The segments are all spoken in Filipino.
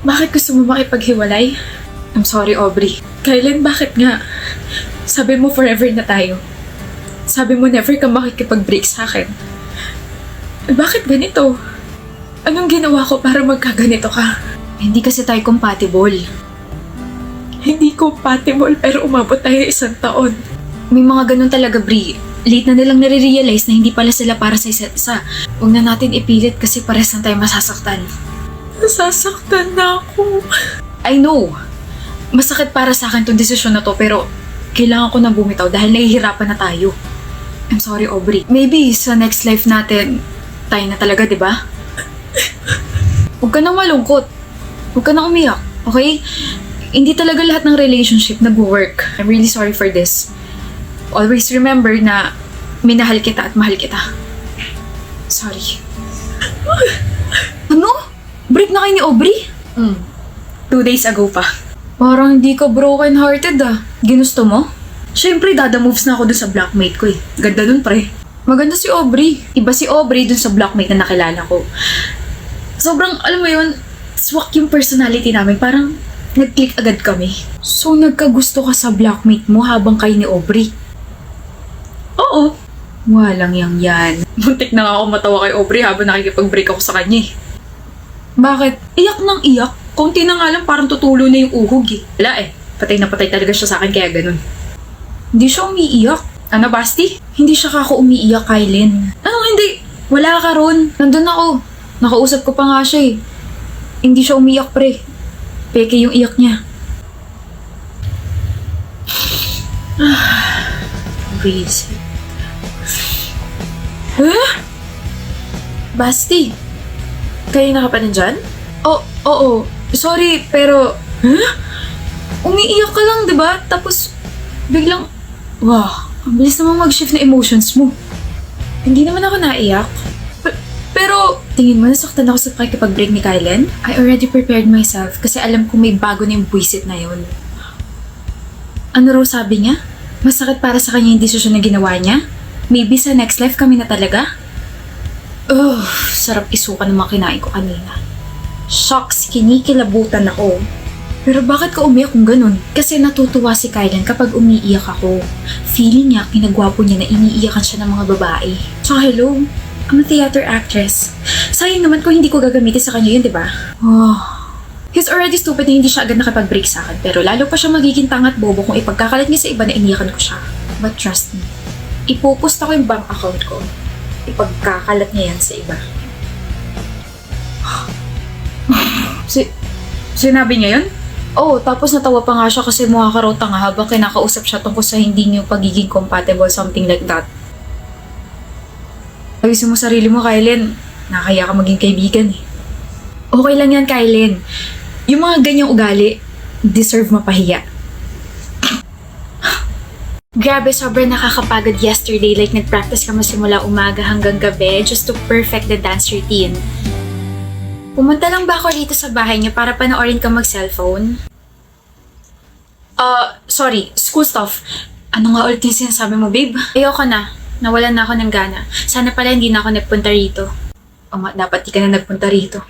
Bakit gusto mo makipaghiwalay? I'm sorry, Aubrey. Kailan, bakit nga? Sabi mo forever na tayo. Sabi mo never ka makikipag-break sa akin. Bakit ganito? Anong ginawa ko para magkaganito ka? Hindi kasi tayo compatible. Hindi compatible pero umabot tayo 1 taon. May mga ganun talaga, Bri. Late na nilang nare-realize na hindi pala sila para sa isa't isa. Huwag na natin ipilit kasi pares na tayo masasaktan. Nasasaktan na ako. I know. Masakit para sa akin tong desisyon na to pero kailangan ko na bumitaw dahil nahihirapan na tayo. I'm sorry, Aubrey. Maybe sa next life natin, tayo na talaga, di ba? Huwag ka nang malungkot. Huwag ka nang umiyak, okay? Hindi talaga lahat ng relationship nag-work. I'm really sorry for this. Always remember na minahal kita at mahal kita. Sorry. Ano? Break na kayo ni Aubrey? 2 days ago pa. Parang hindi ka broken-hearted ah. Ginusto mo? Siyempre, dada moves na ako dun sa blockmate ko eh. Ganda dun, pre. Maganda si Aubrey. Iba si Aubrey dun sa blockmate na nakilala ko. Sobrang, alam mo yun, swak yung personality namin. Parang nag-click agad kami. So nagkagusto ka sa blockmate mo habang kayo ni Aubrey? Oo. Walang yan. Muntik na nga ako matawa kay Aubrey habang nakikipag-break ako sa kanya eh. Bakit? Iyak nang iyak. Konti na nga lang parang tutulo na yung uhog eh. Wala eh. Patay na patay talaga siya sa akin kaya ganun. Hindi siya umiiyak. Ano, Basti? Hindi siya kako umiiyak, Kylen. Anong hindi? Wala ka ron. Nandun ako. Nakausap ko pa nga siya eh. Hindi siya umiiyak, pre. Peke yung iyak niya. Crazy. Huh? Basti. Kayo na ka pa nandyan? Oo. Sorry, pero... Huh? Umiiyak ka lang, di ba? Tapos, biglang... Wow, ang bilis namang mag-shift na emotions mo. Hindi naman ako naiyak. Pero, tingin mo nasaktan ako sa pakikipag-break ni Kylen? I already prepared myself kasi alam kong may bago na yung buwisit na yun. Ano raw sabi niya? Masakit para sa kanya yung desisyon na ginawa niya? Maybe sa next life kami na talaga? Sarap isuka ng mga kinain ko kanina. Shocks, kinikilabutan ako. Pero bakit ka umiyak kung ganun? Kasi natutuwa si Kylen kapag umiiyak ako. Feeling niya, kinagwapo niya na iniiyakan siya ng mga babae. So hello, I'm a theater actress. Sayang naman kung hindi ko gagamitin sa kanya yun, di ba? He's already stupid na hindi siya agad nakipag-break sa akin. Pero lalo pa siya magiging tangat bobo kung ipagkakalat niya sa iba na iniyakan ko siya. But trust me, ipupost ako yung bank account ko. Ipagkakalat niya yan sa iba. Sinabi niya yun? Tapos natawa pa nga siya kasi mukha ka raw tanga habang kinakausap siya tungkol sa hindi niyo pagiging compatible, something like that. Ayusin mo sarili mo, Kylen. Nakakaya ka maging kaibigan eh. Okay lang yan, Kylen. Yung mga ganyang ugali, deserve mapahiya. Grabe, sobrang nakakapagod yesterday. Like, nag-practice kami simula umaga hanggang gabi just to perfect the dance routine. Pumunta lang ba ako dito sa bahay niyo para panoorin ka mag-cellphone? Sorry. School stuff. Ano nga ulit yung sinasabi mo, babe? Ayoko na. Nawalan na ako ng gana. Sana pala hindi na ako nagpunta rito. Dapat di ka na nagpunta rito.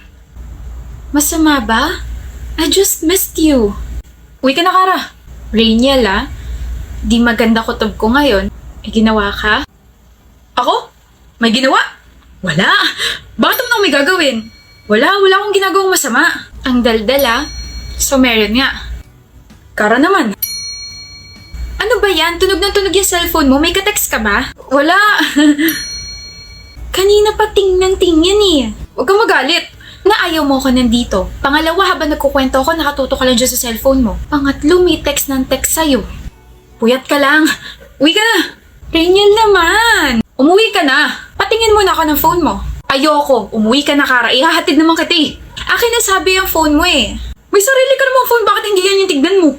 Masama ba? I just missed you. Uwi ka na, Kara. Rainiel, Di maganda kutob ko ngayon. May ginawa ka? Ako? May ginawa? Wala. Bakit naman ako may gagawin? Wala akong ginagawang masama. Ang daldal, So meron nga. Kara naman. Ano ba yan? Tunog ng tunog yung cellphone mo. May ka-text ka ba? Wala. Kanina pa tingnan eh. Huwag kang magalit. Na ayaw mo ko nandito. Pangalawa, habang nagkukwento ako, nakatuto ka lang dyan sa cellphone mo. Pangatlo, may text ng text sa'yo. Puyat ka lang. Uwi ka na. Rainiel naman! Umuwi ka na. Patingin mo na ako ng phone mo. Ayoko. Umuwi ka na, Kara. Ihahatid naman kita eh. Akin na sabi yung phone mo eh. May sarili ka namang phone. Bakit hindi yan yung tignan mo?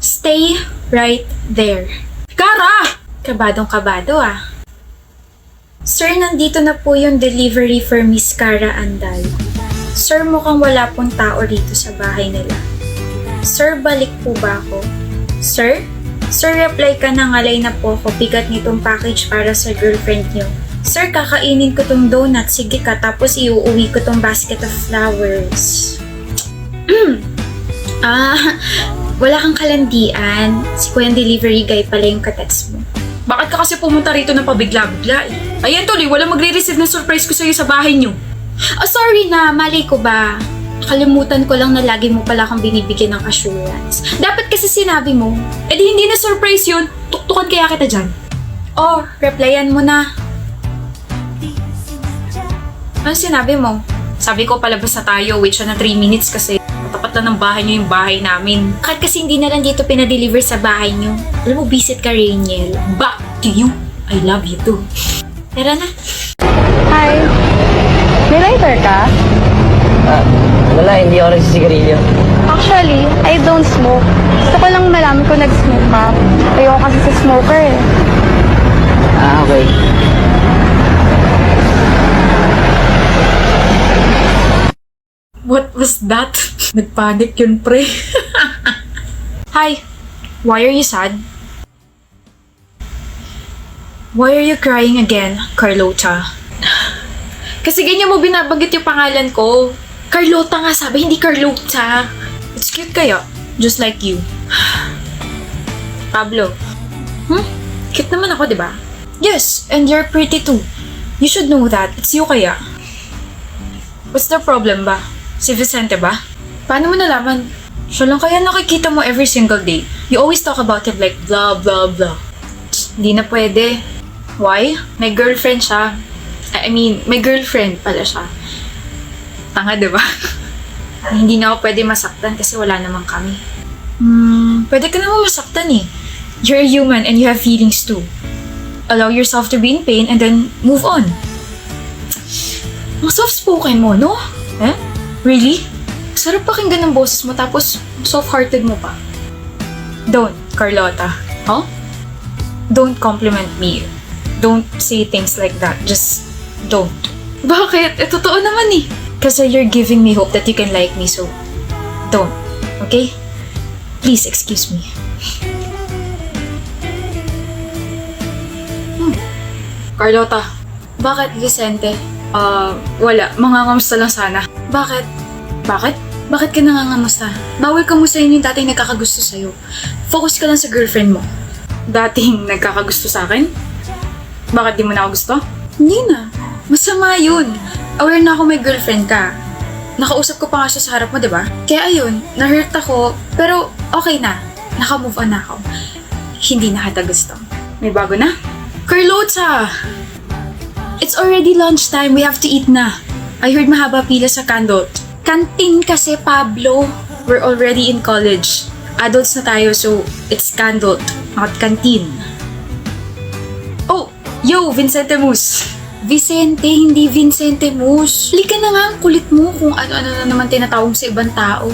Stay right there. Kara! Kabadong-kabado Sir, nandito na po yung delivery for Miss Cara Andal. Sir, mukhang wala pong tao rito sa bahay nila. Sir, balik po ba ako? Sir? Sir, reply ka na, ngalay na po ako. Bigat nitong package para sa girlfriend niyo. Sir, kakainin ko tong donut. Sige ka, tapos iuuwi ko tong basket of flowers. Wala kang kalandian. Si Kuya Delivery Guy pala yung katets mo. Bakit ka kasi pumunta rito ng pabigla-bigla eh? Ayan tuloy, walang magre-receive ng surprise ko sa'yo sa bahay niyo. Oh, sorry na. Malay ko ba? Kalimutan ko lang na lagi mo pala akong binibigyan ng assurance. Dapat kasi sinabi mo. Eh di hindi na surprise yun. Tuktukan kaya kita dyan. Oh, replyan mo na. Ano sinabi mo? Sabi ko palabas na tayo, wait siya na 3 minutes kasi matapat lang ng bahay niyo yung bahay namin. Bakit kasi hindi na lang dito pinadeliver sa bahay niyo? Alam mo, visit ka, Rainiel. Back to you. I love you too. Tara na. Hi. May lighter ka? Wala, hindi ako nagsisigarilyo. Actually, I don't smoke. Gusto ko lang malaman kung nag-smoke ka. Ayoko kasi sa smoker eh. Okay. What was that? Nagpanic yun, pre. Hi. Why are you sad? Why are you crying again, Carlota? Kasi ganyan mo binabanggit yung pangalan ko. Carlota nga sabi, hindi Carlota. It's cute kaya. Just like you. Pablo. Cute naman ako, di ba? Yes, and you're pretty too. You should know that. It's you kaya. What's the problem ba? Si Vicente ba? Paano mo nalaman? Siya lang kaya nakikita mo every single day. You always talk about him like blah blah blah. Hindi na pwede. Why? May girlfriend siya. I mean, may girlfriend pala siya. Tanga, di ba? Hindi na ako pwede masaktan kasi wala naman kami. Pwede ka naman masaktan eh. You're a human and you have feelings too. Allow yourself to be in pain and then move on. Ang soft-spoken mo, no? Eh? Really? Sarap pakinggan ng boses mo tapos soft-hearted mo pa. Don't, Carlota. Huh? Don't compliment me. Don't say things like that. Just don't. Bakit? Eh, totoo naman eh. Kasi you're giving me hope that you can like me, so don't. Okay? Please excuse me. Carlota, Bakit, Vicente? wala. Mangangamusta lang sana. Bakit? Bakit? Bakit ka nangangamusta? Bawal kamustahin yung dating nagkakagusto sa'yo. Focus ka lang sa girlfriend mo. Dating nagkakagusto sa akin? Bakit di mo na ako gusto? Hindi na. Masama yun. Aware na ako may girlfriend ka. Nakausap ko pa nga siya sa harap mo, di ba? Kaya ayun, na-hurt ako, pero okay na. Naka-move on na ako. Hindi na kita gusto. May bago na? Carlota! It's already lunchtime. We have to eat na. I heard mahaba pila sa Candot. Canteen kasi, Pablo. We're already in college. Adults na tayo, so it's Candot, not canteen. Oh, yo, Vincente Mus. Vicente, hindi Vincente Mus. Lika na nga ang kulit mo kung ano-ano na naman tinatawag sa ibang tao.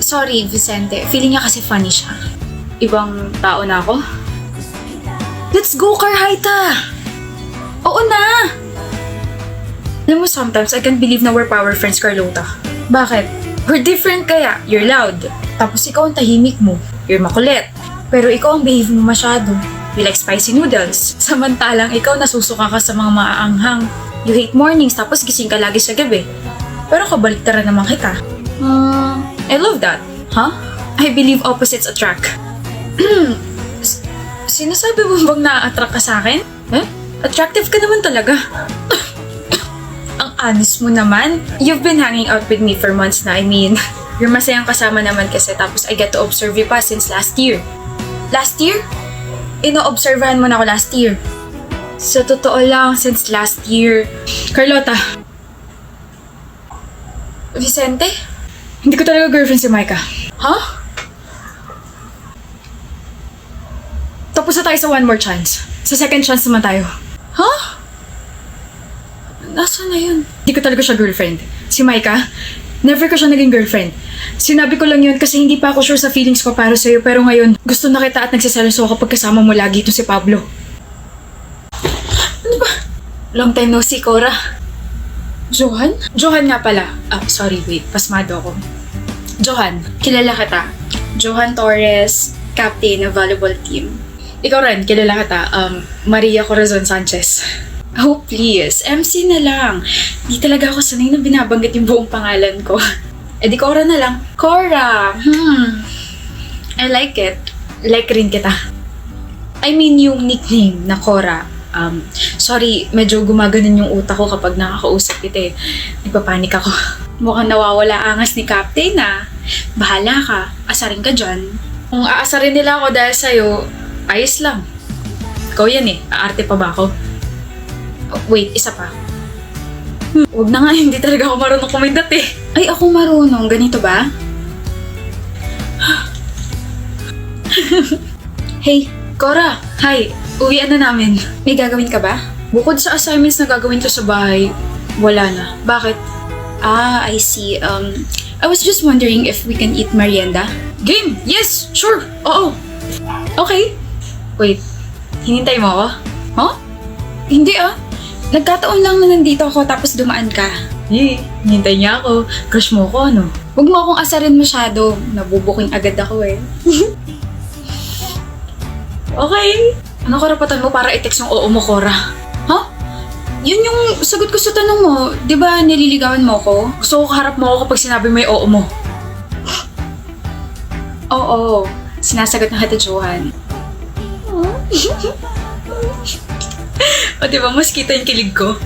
Sorry, Vicente. Feeling niya kasi funny siya. Ibang tao na ako? Let's go, Carhaita! Oo na! Alam mo, sometimes I can't believe na we're power friends, Carlota. Bakit? We're different kaya. You're loud. Tapos ikaw ang tahimik mo. You're makulit. Pero ikaw ang behave mo masyado. You like spicy noodles. Samantalang ikaw nasusuka ka sa mga maaanghang. You hate mornings tapos gising ka lagi sa gabi. Pero kabaliktaran naman kita. I love that. Huh? I believe opposites attract. Sinasabi mo bang na-attract ka sa akin? Eh? Attractive ka naman talaga. Ang honest mo naman. You've been hanging out with me for months na. I mean, you're masayang kasama naman kasi tapos I get to observe you pa since last year. Last year? Ino-observahan mo na ako last year. Sa totoo lang, since last year. Carlota, Vicente? hindi ko talaga girlfriend si Micah. Huh? Tapos na tayo sa one more chance. Sa second chance naman tayo. Huh? Nasaan na yun? Hindi ko talaga siya girlfriend. Si Micah, never ko siya naging girlfriend. Sinabi ko lang yun kasi hindi pa ako sure sa feelings ko para sa'yo pero ngayon, gusto na kita at nagsiselos ako kapag kasama mo lagi itong si Pablo. Ano ba? Long time no see, Cora. Johan? Johan nga pala. Sorry, wait. Pasmado ako. Johan, kilala kita. Johan Torres, captain ng volleyball team. Ikaw rin, kilala kita. Maria Corazon Sanchez. Oh, please. MC na lang. Di talaga ako sanay na binabanggit yung buong pangalan ko. Eh di Cora na lang. Cora! I like it. Like rin kita. I mean yung nickname na Cora. Sorry, medyo gumaganon yung utak ko kapag nakakausap kita eh. Nagpapanik ako. Mukhang nawawala angas ni Captain ah. Bahala ka. Asarin ka dyan. Kung aasarin nila ako dahil sa'yo, ayos lang. Ikaw yan eh. Aarte pa ba ako? Oh, wait, isa pa. Huwag na nga, hindi talaga ako marunong kumindat eh. Ay, ako marunong. Ganito ba? Hey, Cora. Hi. Uwian na namin. May gagawin ka ba? Bukod sa assignments na gagawin ko sa bahay, wala na. Bakit? Ah, I see. I was just wondering if we can eat merienda. Game! Yes! Sure! Oo! Okay. Wait. Hinintay mo ako? Huh? Hindi ah. Nagkataon lang na nandito ako tapos dumaan ka. Yee, hinintay niya ako. Crush mo ko, ano? Huwag mo akong asarin masyado. Nabubuking agad ako eh. Okay. Ano karapatan mo para i-text yung oo mo, Cora? Huh? Yun yung sagot ko sa tanong mo. Di ba nililigawan mo ko? Gusto ko kaharap mo ako kapag sinabi mo yung oo mo. Oo. Sinasagot na kita, Johan. O diba, mas kita yung kilig ko?